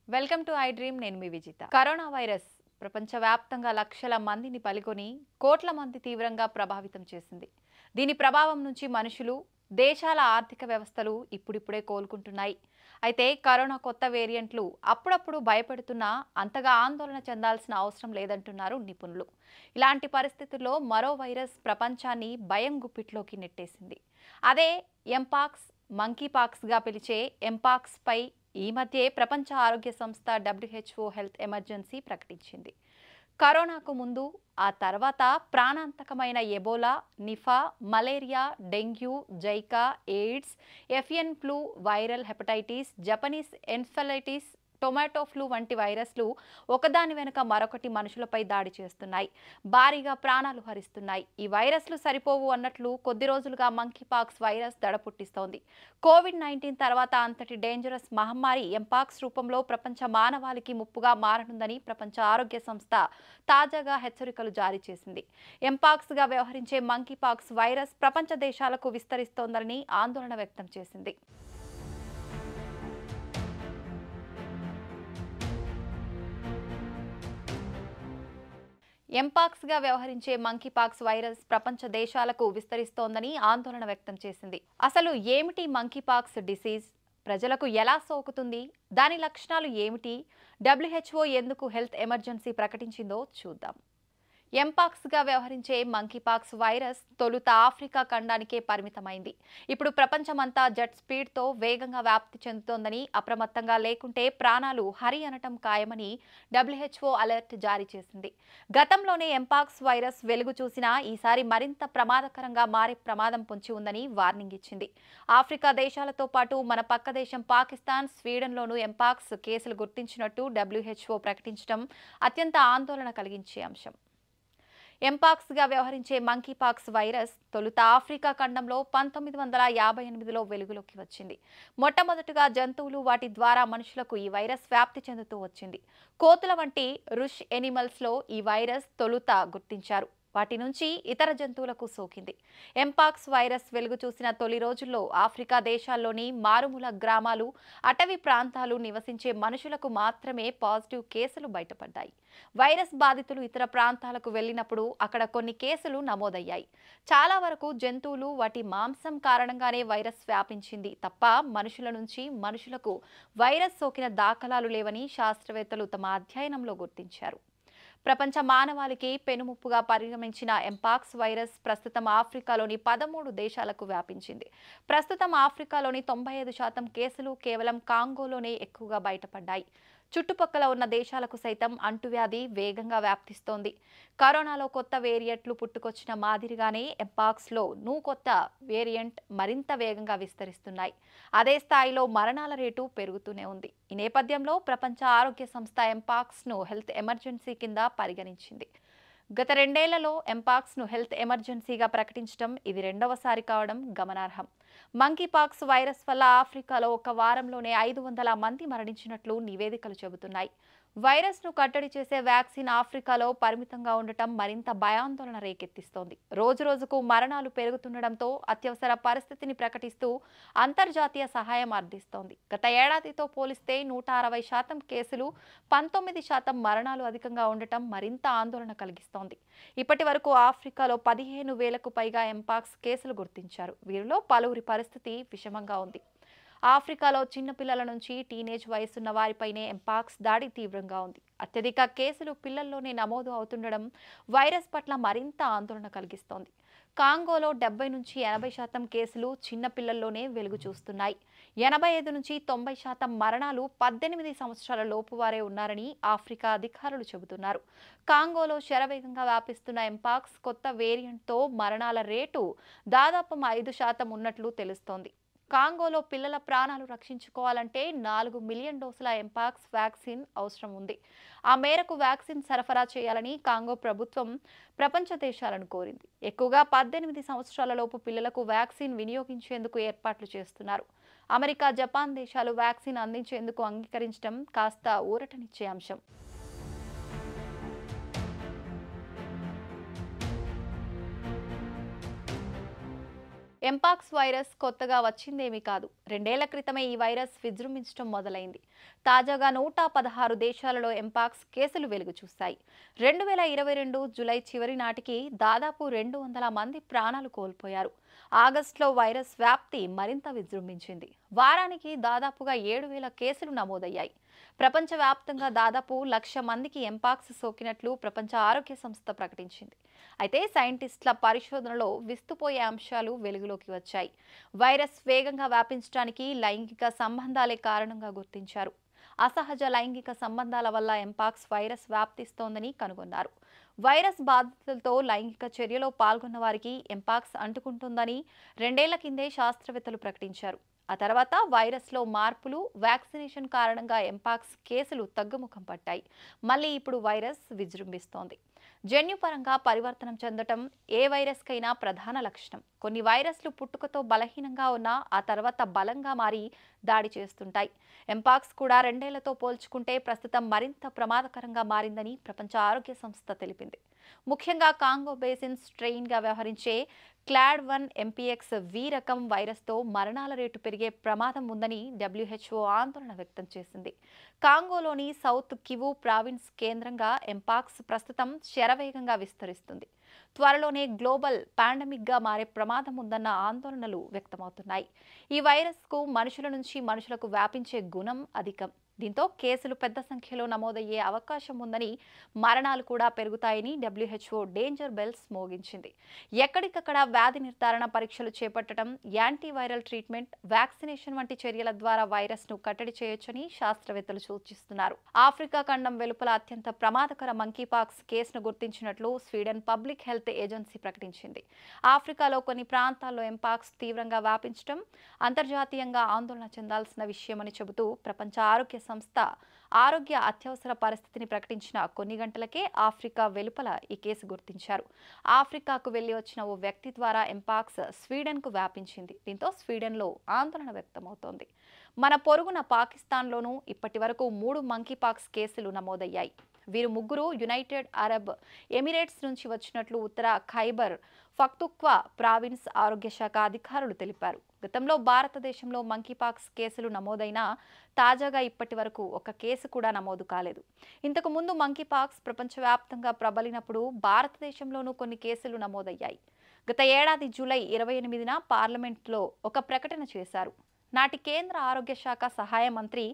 Welcome to I dream. నేను మీ Vijitha. Corona virus ప్రపంచవ్యాప్తంగా లక్షల మందిని బలికొని కోట్ల మంది తీవ్రంగా ప్రభావితం చేసింది. దీని ప్రభావం నుంచి మనుషులు, దేశాల ఆర్థిక వ్యవస్థలు ఇప్పుడిప్పుడే కోలుకుంటున్నాయి. అయితే కరోనా కొత్త వేరియంట్లు అప్పుడప్పుడు భయపెడుతున్నా అంతగా ఆందోళన చెందాల్సిన అవసరం లేదంటున్నారు నిపుణులు. ఇలాంటి పరిస్థితుల్లో మరో వైరస్ ప్రపంచాన్ని భయం గుప్పిట్లోకి నెట్టేసింది. అదే ఎంపాక్స్, మంకీపాక్స్గా పిలిచే ఎంపాక్స్ పై ఈ మధ్యే ప్రపంచ ఆరోగ్య సంస్థ WHO హెల్త్ ఎమర్జెన్సీ ప్రకటించింది. కరోనాకు ముందు, ఆ తర్వాత ప్రాణాంతకమైన Ebola, Nipah, malaria, dengue, Zika, AIDS, avian flu, viral hepatitis, Japanese encephalitis, tomato flu వంటి వైరస్లు ఒకదాని వెనుక మరొకటి మనుషులపై దాడి చేస్తున్నాయి, భారీగా ప్రాణాలు హరిస్తున్నాయి. ఈ వైరస్లు సరిపోవు అన్నట్లు కొద్ది రోజులుగా మంకీపాక్స్ వైరస్ దడ పుట్టిస్తోంది. కోవిడ్-19 తర్వాత అంతటి డేంజరస్ మహమ్మారి ఎంపాక్స్ రూపంలో ప్రపంచ మానవాళికి ముప్పుగా మారనుందని ప్రపంచ ఆరోగ్య సంస్థ తాజాగా హెచ్చరికలు జారీ చేసింది. ఎంపాక్స్గా వ్యవహరించే మంకీపాక్స్ వైరస్ ప్రపంచ దేశాలకు విస్తరిస్తోందని ఆందోళన వ్యక్తం చేసింది. ఎంపాక్స్గా వ్యవహరించే మంకీపాక్స్ వైరస్ ప్రపంచ దేశాలకు విస్తరిస్తోందని ఆందోళన వ్యక్తం చేసింది. అసలు ఏమిటి మంకీపాక్స్ డిసీజ్? ప్రజలకు ఎలా సోకుతుంది? దాని లక్షణాలు ఏమిటి? WHO ఎందుకు హెల్త్ ఎమర్జెన్సీ ప్రకటించిందో చూద్దాం. ఎంపాక్స్గా వ్యవహరించే మంకీపాక్స్ వైరస్ తొలుత ఆఫ్రికా ఖండానికే పరిమితమైంది. ఇప్పుడు ప్రపంచమంతా జెట్ స్పీడ్తో వేగంగా వ్యాప్తి చెందుతోందని, అప్రమత్తంగా లేకుంటే ప్రాణాలు హరి అనటం ఖాయమని WHO అలర్ట్ జారీ చేసింది. గతంలోనే ఎంపాక్స్ వైరస్ వెలుగు చూసినా ఈసారి మరింత ప్రమాదకరంగా మారే ప్రమాదం పొంచి ఉందని వార్నింగ్ ఇచ్చింది. ఆఫ్రికా దేశాలతో పాటు మన పక్క దేశం పాకిస్తాన్, స్వీడన్లోనూ ఎంపాక్స్ కేసులు గుర్తించినట్టు WHO ప్రకటించడం అత్యంత ఆందోళన కలిగించే అంశం. ఎంపాక్స్గా వ్యవహరించే మంకీపాక్స్ వైరస్ తొలుత ఆఫ్రికా ఖండంలో 1958లో వెలుగులోకి వచ్చింది. మొట్టమొదటిగా జంతువులు, వాటి ద్వారా మనుషులకు ఈ వైరస్ వ్యాప్తి చెందుతూ వచ్చింది. కోతుల వంటి రుష్ ఎనిమల్స్లో ఈ వైరస్ తొలుత గుర్తించారు. వాటి నుంచి ఇతర జంతువులకు సోకింది. ఎంపాక్స్ వైరస్ వెలుగు చూసిన తొలి రోజుల్లో ఆఫ్రికా దేశాల్లోని మారుమూల గ్రామాలు, అటవీ ప్రాంతాలు నివసించే మనుషులకు మాత్రమే పాజిటివ్ కేసులు బయటపడ్డాయి. వైరస్ బాధితులు ఇతర ప్రాంతాలకు వెళ్లినప్పుడు అక్కడ కొన్ని కేసులు నమోదయ్యాయి. చాలా వరకు జంతువులు, వాటి మాంసం కారణంగానే వైరస్ వ్యాపించింది తప్ప మనుషుల నుంచి మనుషులకు వైరస్ సోకిన దాఖలాలు లేవని శాస్త్రవేత్తలు తమ అధ్యయనంలో గుర్తించారు. ప్రపంచ మానవాళికి పెనుముప్పుగా పరిగణించిన ఎంపాక్స్ వైరస్ ప్రస్తుతం ఆఫ్రికాలోని 13 దేశాలకు వ్యాపించింది. ప్రస్తుతం ఆఫ్రికాలోని 95% కేసులు కేవలం కాంగోలోనే ఎక్కువగా బయటపడ్డాయి. చుట్టుపక్కల ఉన్న దేశాలకు సైతం అంటువ్యాధి వేగంగా వ్యాప్తిస్తోంది. కరోనాలో కొత్త వేరియంట్లు పుట్టుకొచ్చిన మాదిరిగానే ఎంపాక్స్లో కొత్త వేరియంట్ మరింత వేగంగా విస్తరిస్తున్నాయి. అదే స్థాయిలో మరణాల రేటు పెరుగుతూనే ఉంది. ఈ నేపథ్యంలో ప్రపంచ ఆరోగ్య సంస్థ ఎంపాక్స్ను హెల్త్ ఎమర్జెన్సీ కింద పరిగణించింది. గత 2 ఏళ్లలో ఎంపాక్స్ను హెల్త్ ఎమర్జెన్సీగా ప్రకటించడం ఇది రెండవసారి కావడం గమనార్హం. మంకీపాక్స్ వైరస్ వల్ల ఆఫ్రికాలో ఒక వారంలోనే 500 మంది మరణించినట్లు నివేదికలు చెబుతున్నాయి. వైరస్ను కట్టడి చేసే వ్యాక్సిన్ ఆఫ్రికాలో పరిమితంగా ఉండటం మరింత భయాందోళన రేకెత్తిస్తోంది. రోజురోజుకు మరణాలు పెరుగుతుండటంతో అత్యవసర పరిస్థితిని ప్రకటిస్తూ అంతర్జాతీయ సహాయం అందిస్తోంది. గత ఏడాదితో పోలిస్తే 160% కేసులు, 19% మరణాలు అధికంగా ఉండటం మరింత ఆందోళన కలిగిస్తోంది. ఇప్పటి వరకు ఆఫ్రికాలో 15,000కు పైగా ఎంపాక్స్ కేసులు గుర్తించారు. వీరిలో పలువురి పరిస్థితి విషమంగా ఉంది. ఆఫ్రికాలో చిన్నపిల్లల నుంచి టీనేజ్ వయసున్న వారిపైనే ఎంపాక్స్ దాడి తీవ్రంగా ఉంది. అత్యధిక కేసులు పిల్లల్లోనే నమోదు అవుతుండడం వైరస్ పట్ల మరింత ఆందోళన కలిగిస్తోంది. కాంగోలో 70 నుంచి 80% కేసులు చిన్నపిల్లల్లోనే వెలుగు చూస్తున్నాయి. 85 నుంచి 90% మరణాలు 18 సంవత్సరాల లోపు వారే ఉన్నారని ఆఫ్రికా అధికారులు చెబుతున్నారు. కాంగోలో శరవేగంగా వ్యాపిస్తున్న ఎంపాక్స్ కొత్త వేరియంట్తో మరణాల రేటు దాదాపు 5% ఉన్నట్లు తెలుస్తోంది. కాంగోలో పిల్లల ప్రాణాలు రక్షించుకోవాలంటే 4 మిలియన్ డోసుల ఎంపాక్స్ వ్యాక్సిన్ అవసరం ఉంది. ఆ మేరకు వ్యాక్సిన్ సరఫరా చేయాలని కాంగో ప్రభుత్వం ప్రపంచ దేశాలను కోరింది. ఎక్కువగా 18 సంవత్సరాల లోపు పిల్లలకు వ్యాక్సిన్ వినియోగించేందుకు ఏర్పాట్లు చేస్తున్నారు. అమెరికా, జపాన్ దేశాలు వ్యాక్సిన్ అందించేందుకు అంగీకరించడం కాస్త ఊరటనిచ్చే అంశం. ఎంపాక్స్ వైరస్ కొత్తగా వచ్చిందేమీ కాదు. 2 ఏళ్ల క్రితమే ఈ వైరస్ విజృంభించడం మొదలైంది. తాజాగా 116 దేశాలలో ఎంపాక్స్ కేసులు వెలుగు చూశాయి. 2022 జూలై చివరి నాటికి దాదాపు 200 మంది ప్రాణాలు కోల్పోయారు. ఆగస్టులో వైరస్ వ్యాప్తి మరింత విజృంభించింది. వారానికి దాదాపుగా 7,000 కేసులు నమోదయ్యాయి. ప్రపంచవ్యాప్తంగా దాదాపు 1,00,000 మందికి ఎంపాక్స్ సోకినట్లు ప్రపంచ ఆరోగ్య సంస్థ ప్రకటించింది. అయితే సైంటిస్టుల పరిశోధనలో విస్తుపోయే అంశాలు వెలుగులోకి వచ్చాయి. వైరస్ వేగంగా వ్యాపించడానికి లైంగిక సంబంధాలే కారణంగా గుర్తించారు. అసహజ లైంగిక సంబంధాల వల్ల ఎంపాక్స్ వైరస్ వ్యాప్తిస్తోందని కనుగొన్నారు. వైరస్ బాధితులతో లైంగిక చర్యలో పాల్గొన్న వారికి ఎంపాక్స్ అంటుకుంటుందని 2 ఏళ్ల కిందే శాస్త్రవేత్తలు ప్రకటించారు. ఆ తర్వాత వైరస్లో మార్పులు, వ్యాక్సినేషన్ కారణంగా ఎంపాక్స్ కేసులు తగ్గుముఖం పట్టాయి. మళ్ళీ ఇప్పుడు వైరస్ విజృంభిస్తోంది. జన్యుపరంగా పరివర్తనం చెందటం ఏ వైరస్కైనా ప్రధాన లక్షణం. కొన్ని వైరస్లు పుట్టుకతో బలహీనంగా ఉన్నా ఆ తర్వాత బలంగా మారి దాడి చేస్తుంటాయి. ఎంపాక్స్ కూడా 2 ఏళ్లతో పోల్చుకుంటే ప్రస్తుతం మరింత ప్రమాదకరంగా మారిందని ప్రపంచ ఆరోగ్య సంస్థ తెలిపింది. ముఖ్యంగా కాంగో బేసిన్ స్ట్రెయిన్గా వ్యవహరించే క్లాడ్ 1 ఎంపీఎక్స్ వి రకం వైరస్తో మరణాల రేటు పెరిగే ప్రమాదం ఉందని WHO ఆందోళన వ్యక్తం చేసింది. కాంగోలోని సౌత్ కివు ప్రావిన్స్ కేంద్రంగా ఎంపాక్స్ ప్రస్తుతం శరవేగంగా విస్తరిస్తుంది. త్వరలోనే గ్లోబల్ పాండమిక్గా మారే ప్రమాదం ఉందన్న ఆందోళనలు వ్యక్తమవుతున్నాయి. ఈ వైరస్కు మనుషుల నుంచి మనుషులకు వ్యాపించే గుణం అధికం. దీంతో కేసులు పెద్ద సంఖ్యలో నమోదయ్యే అవకాశం ఉందని, మరణాలు కూడా పెరుగుతాయని WHO డేంజర్ బెల్స్ మోగించింది. ఎక్కడికక్కడ వ్యాధి నిర్ధారణ పరీక్షలు చేపట్టడం, యాంటీవైరల్ ట్రీట్మెంట్, వ్యాక్సినేషన్ వంటి చర్యల ద్వారా వైరస్ను కట్టడి చేయొచ్చని శాస్త్రవేత్తలు సూచిస్తున్నారు. ఆఫ్రికా ఖండం వెలుపల అత్యంత ప్రమాదకర మంకీపాక్స్ కేసును గుర్తించినట్లు స్వీడన్ పబ్లిక్ హెల్త్ ఏజెన్సీ ప్రకటించింది. ఆఫ్రికాలో కొన్ని ప్రాంతాల్లో ఎంపాక్స్ తీవ్రంగా వ్యాపించడం అంతర్జాతీయంగా ఆందోళన చెందాల్సిన విషయమని చెబుతూ ప్రపంచ ఆరోగ్య సంస్థ ఆరోగ్య అత్యవసర పరిస్థితిని ప్రకటించిన కొన్ని గంటలకే ఆఫ్రికా వెలుపల ఈ కేసు గుర్తించారు. ఆఫ్రికాకు వెళ్లి వచ్చిన ఓ వ్యక్తి ద్వారా ఎంపాక్స్ స్వీడన్కు వ్యాపించింది. దీంతో స్వీడన్లో ఆందోళన వ్యక్తమవుతోంది. మన పొరుగున పాకిస్తాన్లోనూ ఇప్పటి వరకు 3 మంకీపాక్స్ కేసులు నమోదయ్యాయి. వీరు ముగ్గురు యునైటెడ్ అరబ్ ఎమిరేట్స్ నుంచి వచ్చినట్లు ఉత్తర ఖైబర్ పఖ్తూన్ఖ్వా ప్రావిన్స్ ఆరోగ్య శాఖ అధికారులు తెలిపారు. గతంలో భారతదేశంలో మంకీపాక్స్ కేసులు నమోదైనా తాజాగా ఇప్పటి వరకు ఒక కేసు కూడా నమోదు కాలేదు. ఇంతకు ముందు మంకీపాక్స్ ప్రపంచవ్యాప్తంగా ప్రబలినప్పుడు భారతదేశంలోనూ కొన్ని కేసులు నమోదయ్యాయి. గత ఏడాది జూలై 28న పార్లమెంట్లో ఒక ప్రకటన చేశారు. నాటి కేంద్ర ఆరోగ్య శాఖ సహాయ మంత్రి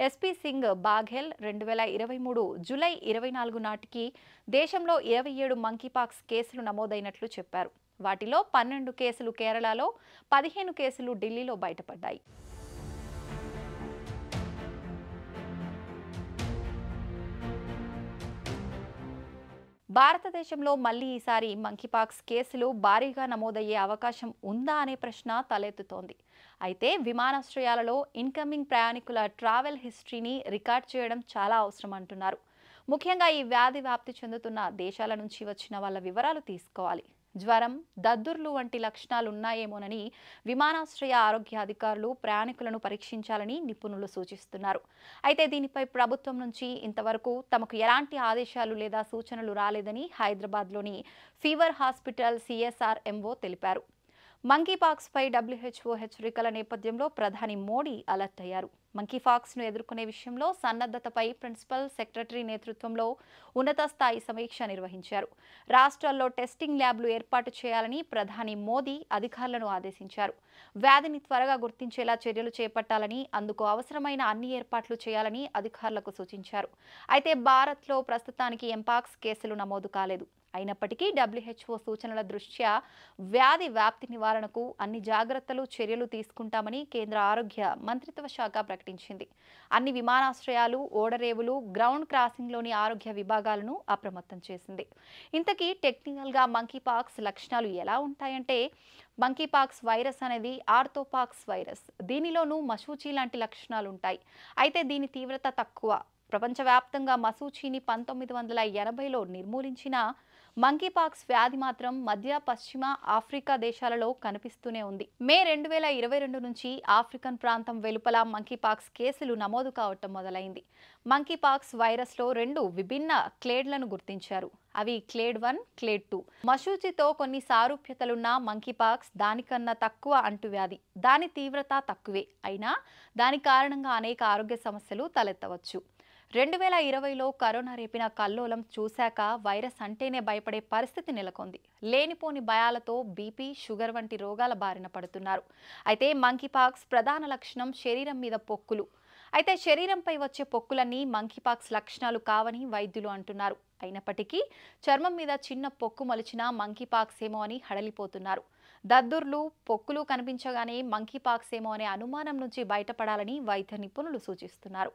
ఎస్పీ సింగ్ బాఘెల్ 2023 జూలై 24 నాటికి దేశంలో 27 మంకీపాక్స్ కేసులు నమోదైనట్లు చెప్పారు. వాటిలో 12 కేసులు కేరళలో, 15 కేసులు ఢిల్లీలో బయటపడ్డాయి. భారతదేశంలో మళ్లీ ఈసారి మంకీపాక్స్ కేసులు భారీగా నమోదయ్యే అవకాశం ఉందా అనే ప్రశ్న తలెత్తుతోంది. అయితే విమానాశ్రయాలలో ఇన్కమింగ్ ప్రయాణికుల ట్రావెల్ హిస్టరీని రికార్డ్ చేయడం చాలా అవసరం అంటున్నారు. ముఖ్యంగా ఈ వ్యాధి వ్యాప్తి చెందుతున్న దేశాల నుంచి వచ్చిన వాళ్ళ వివరాలు తీసుకోవాలి. జ్వరం, దద్దుర్లు వంటి లక్షణాలు ఉన్నాయేమోనని విమానాశ్రయ ఆరోగ్య అధికారులు ప్రయాణికులను పరీక్షించాలని నిపుణులు సూచిస్తున్నారు. అయితే దీనిపై ప్రభుత్వం నుంచి ఇంతవరకు తమకు ఎలాంటి ఆదేశాలు లేదా సూచనలు రాలేదని హైదరాబాద్లోని ఫీవర్ హాస్పిటల్ CSRMO తెలిపారు. మంకీపాక్స్ పై WHO హెచ్చరికల నేపథ్యంలో ప్రధాని మోడీ అలర్ట్ అయ్యారు. మంకీపాక్స్ ను ఎదుర్కొనే విషయంలో సన్నద్ధతపై ప్రిన్సిపల్ సెక్రటరీ నేతృత్వంలో ఉన్నత స్థాయి సమీక్ష నిర్వహించారు. రాష్ట్రాల్లో టెస్టింగ్ ల్యాబ్లు ఏర్పాటు చేయాలని ప్రధాని మోదీ అధికారులను ఆదేశించారు. వ్యాధిని త్వరగా గుర్తించేలా చర్యలు చేపట్టాలని, అందుకు అవసరమైన అన్ని ఏర్పాట్లు చేయాలని అధికారులకు సూచించారు. అయితే భారత్లో ప్రస్తుతానికి ఎంపాక్స్ కేసులు నమోదు కాలేదు. అయినప్పటికీ WHO సూచనల దృష్ట్యా వ్యాధి వ్యాప్తి నివారణకు అన్ని జాగ్రత్తలు, చర్యలు తీసుకుంటామని కేంద్ర ఆరోగ్య మంత్రిత్వ శాఖ ప్రకటించింది. అన్ని విమానాశ్రయాలు, ఓడరేవులు, గ్రౌండ్ క్రాసింగ్లోని ఆరోగ్య విభాగాలను అప్రమత్తం చేసింది. ఇంతకీ టెక్నికల్గా మంకీపాక్స్ లక్షణాలు ఎలా ఉంటాయంటే, మంకీపాక్స్ వైరస్ అనేది ఆర్థోపాక్స్ వైరస్. దీనిలోనూ మశూచి లాంటి లక్షణాలు ఉంటాయి. అయితే దీని తీవ్రత తక్కువ. ప్రపంచవ్యాప్తంగా మశూచిని 1980లో నిర్మూలించిన మంకీపాక్స్ వ్యాధి మాత్రం మధ్య, పశ్చిమ ఆఫ్రికా దేశాలలో కనిపిస్తూనే ఉంది. మే 2022 నుంచి ఆఫ్రికన్ ప్రాంతం వెలుపల మంకీపాక్స్ కేసులు నమోదు కావటం మొదలైంది. మంకీపాక్స్ వైరస్లో 2 విభిన్న క్లేడ్లను గుర్తించారు. అవి క్లేడ్ 1, క్లేడ్ 2. మశూచితో కొన్ని సారూప్యతలున్న మంకీపాక్స్ దానికన్నా తక్కువ అంటువ్యాధి. దాని తీవ్రత తక్కువే అయినా దాని కారణంగా అనేక ఆరోగ్య సమస్యలు తలెత్తవచ్చు. 2020లో కరోనా రేపిన కల్లోలం చూశాక వైరస్ అంటేనే భయపడే పరిస్థితి నెలకొంది. లేనిపోని భయాలతో బీపీ, షుగర్ వంటి రోగాల బారిన పడుతున్నారు. అయితే మంకీపాక్స్ ప్రధాన లక్షణం శరీరం మీద పొక్కులు. అయితే శరీరంపై వచ్చే పొక్కులన్నీ మంకీపాక్స్ లక్షణాలు కావని వైద్యులు అంటున్నారు. అయినప్పటికీ చర్మం మీద చిన్న పొక్కు మొలిచినా మంకీపాక్స్ ఏమో అని హడలిపోతున్నారు. దద్దుర్లు, పొక్కులు కనిపించగానే మంకీపాక్స్ ఏమో అనే అనుమానం నుంచి బయటపడాలని వైద్య నిపుణులు సూచిస్తున్నారు.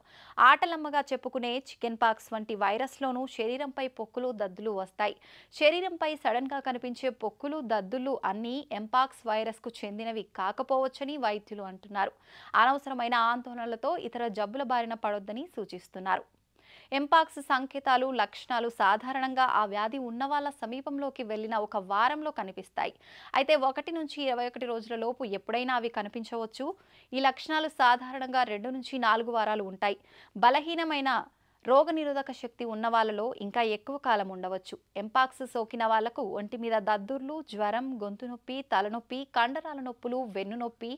ఆటలమ్మగా చెప్పుకునే చికెన్ పాక్స్ వంటి వైరస్లోనూ శరీరంపై పొక్కులు, దద్దులు వస్తాయి. శరీరంపై సడన్ గా కనిపించే పొక్కులు, దద్దులు అన్నీ ఎంపాక్స్ వైరస్కు చెందినవి కాకపోవచ్చని వైద్యులు అంటున్నారు. అనవసరమైన ఆందోళనలతో ఇతర జబ్బుల బారిన పడొద్దని సూచిస్తున్నారు. ఎంపాక్స్ సంకేతాలు, లక్షణాలు సాధారణంగా ఆ వ్యాధి ఉన్నవాళ్ల సమీపంలోకి వెళ్లిన ఒక వారంలో కనిపిస్తాయి. అయితే 1 నుంచి 21 రోజుల లోపు ఎప్పుడైనా అవి కనిపించవచ్చు. ఈ లక్షణాలు సాధారణంగా 2 నుంచి 4 వారాలు ఉంటాయి. బలహీనమైన రోగనిరోధక శక్తి ఉన్న వాళ్ళలో ఇంకా ఎక్కువ కాలం ఉండవచ్చు. ఎంపాక్స్ సోకిన వాళ్లకు ఒంటి మీద దద్దుర్లు, జ్వరం, గొంతు నొప్పి, తలనొప్పి, కండరాల నొప్పులు, వెన్ను నొప్పి,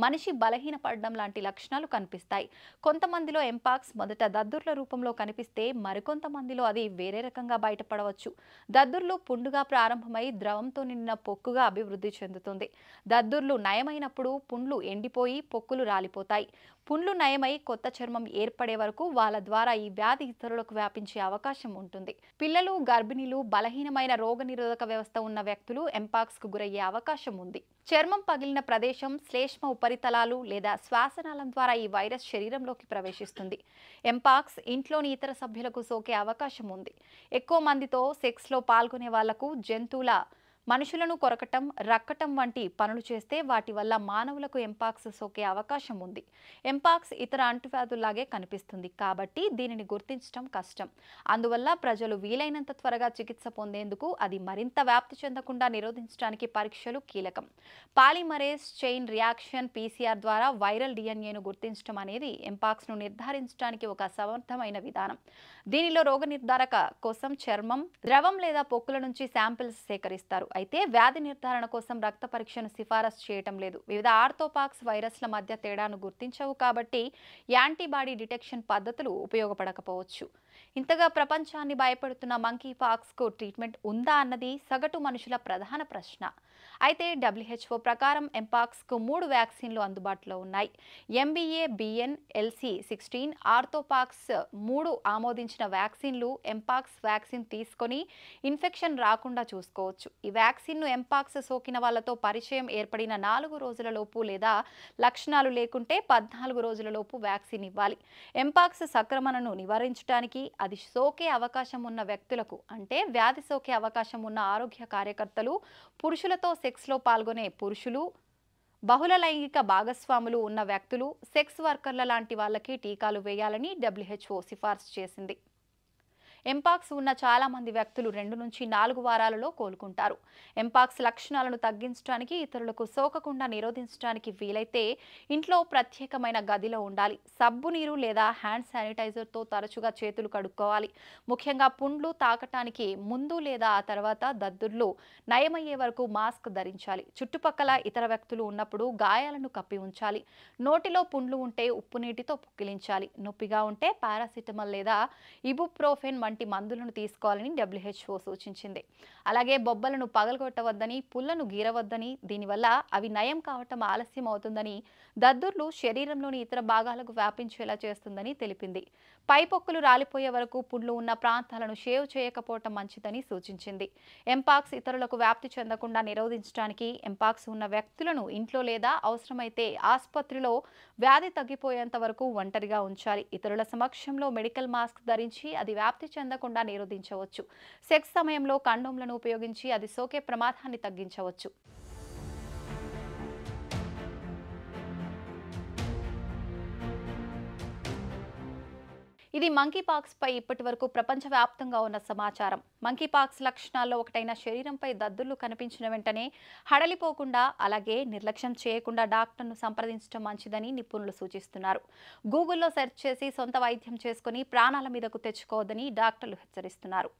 మనిషి బలహీనపడడం లాంటి లక్షణాలు కనిపిస్తాయి. కొంతమందిలో ఎంపాక్స్ మొదట దద్దుర్ల రూపంలో కనిపిస్తే మరికొంతమందిలో అది వేరే రకంగా బయటపడవచ్చు. దద్దుర్లు పుండుగా ప్రారంభమై ద్రవంతో నిండిన పొక్కుగా అభివృద్ధి చెందుతుంది. దద్దుర్లు నయమైనప్పుడు పుండ్లు ఎండిపోయి పొక్కులు రాలిపోతాయి. పుండ్లు నయమై కొత్త చర్మం ఏర్పడే వరకు వాళ్ళ ద్వారా ఈ వ్యాధి ఇతరులకు వ్యాపించే అవకాశం ఉంటుంది. పిల్లలు, గర్భిణీలు, బలహీనమైన రోగనిరోధక వ్యవస్థ ఉన్న వ్యక్తులు ఎంపాక్స్ కు గురయ్యే అవకాశం ఉంది. చర్మం పగిలిన ప్రదేశం, శ్లేష్మ ఉపరితలాలు లేదా శ్వాసనాళం ద్వారా ఈ వైరస్ శరీరంలోకి ప్రవేశిస్తుంది. ఎంపాక్స్ ఇంట్లోని ఇతర సభ్యులకు సోకే అవకాశం ఉంది. ఎక్కువ మందితో సెక్స్లో పాల్గొనే వాళ్లకు జంతువుల మనుషులను కొరకటం, రక్కటం వంటి పనులు చేస్తే వాటి వల్ల మానవులకు ఎంపాక్స్ సోకే అవకాశం ఉంది. ఎంపాక్స్ ఇతర అంటువ్యాధుల్లాగే కనిపిస్తుంది కాబట్టి దీనిని గుర్తించడం కష్టం. అందువల్ల ప్రజలు వీలైనంత త్వరగా చికిత్స పొందేందుకు, అది మరింత వ్యాప్తి చెందకుండా నిరోధించడానికి పరీక్షలు కీలకం. పాలిమరేస్ చైన్ రియాక్షన్ (పీసీఆర్) ద్వారా వైరల్ డిఎన్ఏను గుర్తించడం అనేది ఎంపాక్స్ను నిర్ధారించడానికి ఒక సమర్థమైన విధానం. దీనిలో రోగ నిర్ధారక కోసం చర్మం, ద్రవం లేదా పొక్కుల నుంచి శాంపిల్స్ సేకరిస్తారు. అయితే వ్యాధి నిర్ధారణ కోసం రక్త పరీక్షను సిఫారసు చేయటం లేదు. వివిధ ఆర్థోపాక్స్ వైరస్ల మధ్య తేడాను గుర్తించవు కాబట్టి యాంటీబాడీ డిటెక్షన్ పద్ధతులు ఉపయోగపడకపోవచ్చు. ఇంతగా ప్రపంచాన్ని భయపెడుతున్న మంకీపాక్స్ కు ట్రీట్మెంట్ ఉందా అన్నది సగటు మనుషుల ప్రధాన ప్రశ్న. అయితే WHO ప్రకారం ఎంపాక్స్ కు 3 వ్యాక్సిన్లు అందుబాటులో ఉన్నాయి. MBA-BN LC16 ఆర్థోపాక్స్ 3 ఆమోదించిన వ్యాక్సిన్లు. ఎంపాక్స్ వ్యాక్సిన్ తీసుకొని ఇన్ఫెక్షన్ రాకుండా చూసుకోవచ్చు. ఈ వ్యాక్సిన్ను ఎంపాక్స్ సోకిన వాళ్లతో పరిచయం ఏర్పడిన 4 రోజుల లోపు లేదా లక్షణాలు లేకుంటే 14 రోజుల లోపు వ్యాక్సిన్ ఇవ్వాలి. ఎంపాక్స్ సంక్రమణను నివారించడానికి, అది సోకే అవకాశం ఉన్న వ్యక్తులకు, అంటే వ్యాధి సోకే అవకాశం ఉన్న ఆరోగ్య కార్యకర్తలు, పురుషులతో సెక్స్లో పాల్గొనే పురుషులు, బహుళ లైంగిక భాగస్వాములు ఉన్న వ్యక్తులు, సెక్స్ వర్కర్ల లాంటి వాళ్ళకి టీకాలు వేయాలని WHO సిఫార్సు చేసింది. ఎంపాక్స్ ఉన్న చాలా మంది వ్యక్తులు 2 నుంచి 4 వారాలలో కోలుకుంటారు. ఎంపాక్స్ లక్షణాలను తగ్గించడానికి, ఇతరులకు సోకకుండా నిరోధించడానికి వీలైతే ఇంట్లో ప్రత్యేకమైన గదిలో ఉండాలి. సబ్బు నీరు లేదా హ్యాండ్ శానిటైజర్తో తరచుగా చేతులు కడుక్కోవాలి. ముఖ్యంగా పుండ్లు తాకటానికి ముందు లేదా ఆ తర్వాత దద్దుర్లు నయమయ్యే వరకు మాస్క్ ధరించాలి. చుట్టుపక్కల ఇతర వ్యక్తులు ఉన్నప్పుడు గాయాలను కప్పి ఉంచాలి. నోటిలో పుండ్లు ఉంటే ఉప్పు నీటితో పుక్కిలించాలి. నొప్పిగా ఉంటే పారాసిటమాల్ లేదా ఇబుప్రోఫెన్ వంటి మందులను తీసుకోవాలని WHO సూచించింది. అలాగే బొబ్బలను పగలగొట్టవద్దని, పుల్లను గీరవద్దని, దీనివల్ల అవి నయం కావటం ఆలస్యం అవుతుందని, దద్దుర్లు శరీరంలోని ఇతర భాగాలకు వ్యాపించేలా చేస్తుందని తెలిపింది. పై పొక్కులు రాలిపోయే వరకు పుండ్లు ఉన్న ప్రాంతాలను షేవ్ చేయకపోవటం మంచిదని సూచించింది. ఎంపాక్స్ ఇతరులకు వ్యాప్తి చెందకుండా నిరోధించడానికి ఎంపాక్స్ ఉన్న వ్యక్తులను ఇంట్లో లేదా అవసరమైతే ఆసుపత్రిలో వ్యాధి తగ్గిపోయేంత వరకు ఒంటరిగా ఉంచాలి. ఇతరుల సమక్షంలో మెడికల్ మాస్క్ ధరించి అది వ్యాప్తి చెందకుండా నిరోధించవచ్చు. సెక్స్ సమయంలో కండోమ్లను ఉపయోగించి అది సోకే ప్రమాదాన్ని తగ్గించవచ్చు. ఇది మంకీపాక్స్ పై ఇప్పటివరకు ప్రపంచవ్యాప్తంగా ఉన్న సమాచారం. మంకీపాక్స్ లక్షణాల్లో ఒకటైన శరీరంపై దద్దుర్లు కనిపించిన వెంటనే హడలిపోకుండా, అలాగే నిర్లక్ష్యం చేయకుండా డాక్టర్ను సంప్రదించడం మంచిదని నిపుణులు సూచిస్తున్నారు. గూగుల్లో సెర్చ్ చేసి సొంత వైద్యం చేసుకుని ప్రాణాల మీదకు తెచ్చుకోవద్దని డాక్టర్లు హెచ్చరిస్తున్నారు.